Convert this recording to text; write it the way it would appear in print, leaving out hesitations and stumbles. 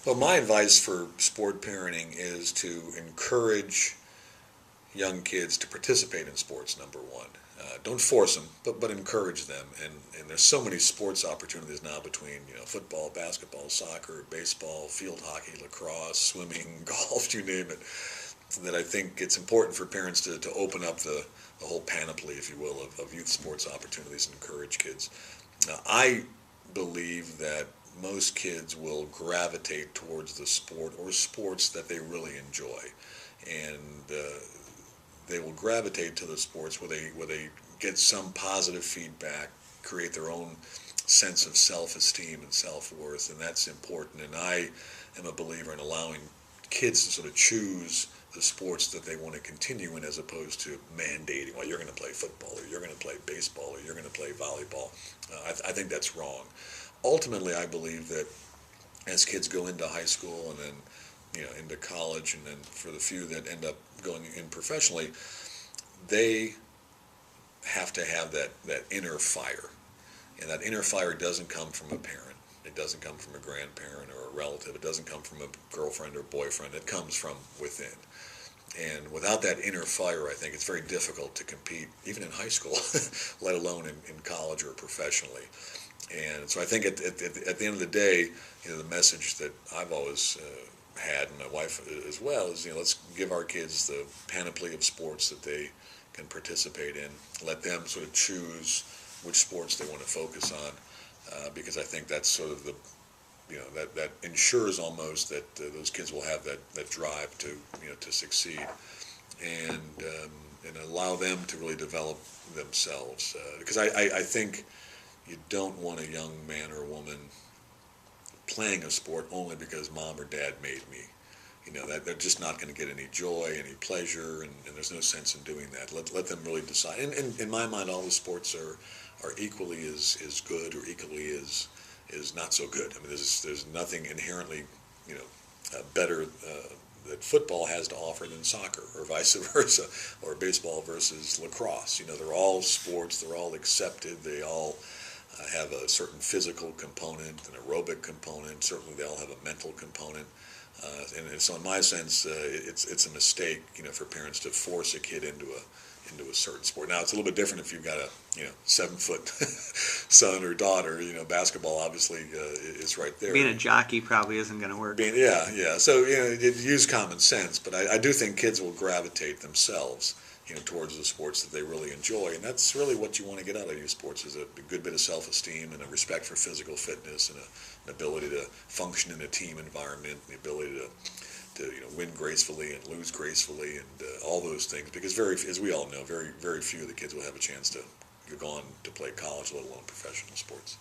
Well, my advice for sport parenting is to encourage young kids to participate in sports. Number one, don't force them, but encourage them. And there's so many sports opportunities now between football, basketball, soccer, baseball, field hockey, lacrosse, swimming, golf, you name it. That I think it's important for parents to open up the whole panoply, if you will, of youth sports opportunities and encourage kids. I believe that most kids will gravitate towards the sport or sports that they really enjoy, and they will gravitate to the sports where they get some positive feedback, create their own sense of self-esteem and self-worth, and that's important. And I am a believer in allowing kids to sort of choose the sports that they want to continue in, as opposed to mandating, well, you're going to play football, or you're going to play baseball, or you're going to play volleyball. I think that's wrong. Ultimately, I believe that as kids go into high school and then into college, and then for the few that end up going in professionally, they have to have that inner fire. And that inner fire doesn't come from a parent. It doesn't come from a grandparent or a relative. It doesn't come from a girlfriend or boyfriend. It comes from within. And without that inner fire, I think it's very difficult to compete, even in high school, let alone in college or professionally. And so I think at the end of the day, the message that I've always had, and my wife as well, is let's give our kids the panoply of sports that they can participate in. Let them sort of choose which sports they want to focus on, because I think that's sort of that ensures almost that those kids will have that drive to succeed, and allow them to really develop themselves. Because I think you don't want a young man or woman playing a sport only because mom or dad made me. That they're just not going to get any joy, any pleasure, and there's no sense in doing that. Let them really decide. And in my mind, all the sports are equally as good or equally as not so good. I mean, there's nothing inherently better that football has to offer than soccer, or vice versa, or baseball versus lacrosse. They're all sports. They're all accepted. They all have a certain physical component, an aerobic component. Certainly, they all have a mental component. And so, in my sense, it's a mistake, for parents to force a kid into a certain sport. Now, it's a little bit different if you've got a 7-foot son or daughter. Basketball obviously is right there. Being a jockey probably isn't going to work. Yeah. So use common sense, but I do think kids will gravitate themselves towards the sports that they really enjoy, and that's really what you want to get out of youth sports, is a good bit of self-esteem and a respect for physical fitness, and an ability to function in a team environment, and the ability to win gracefully and lose gracefully, and all those things, because as we all know, very few of the kids will have a chance to go on to play college, let alone professional sports.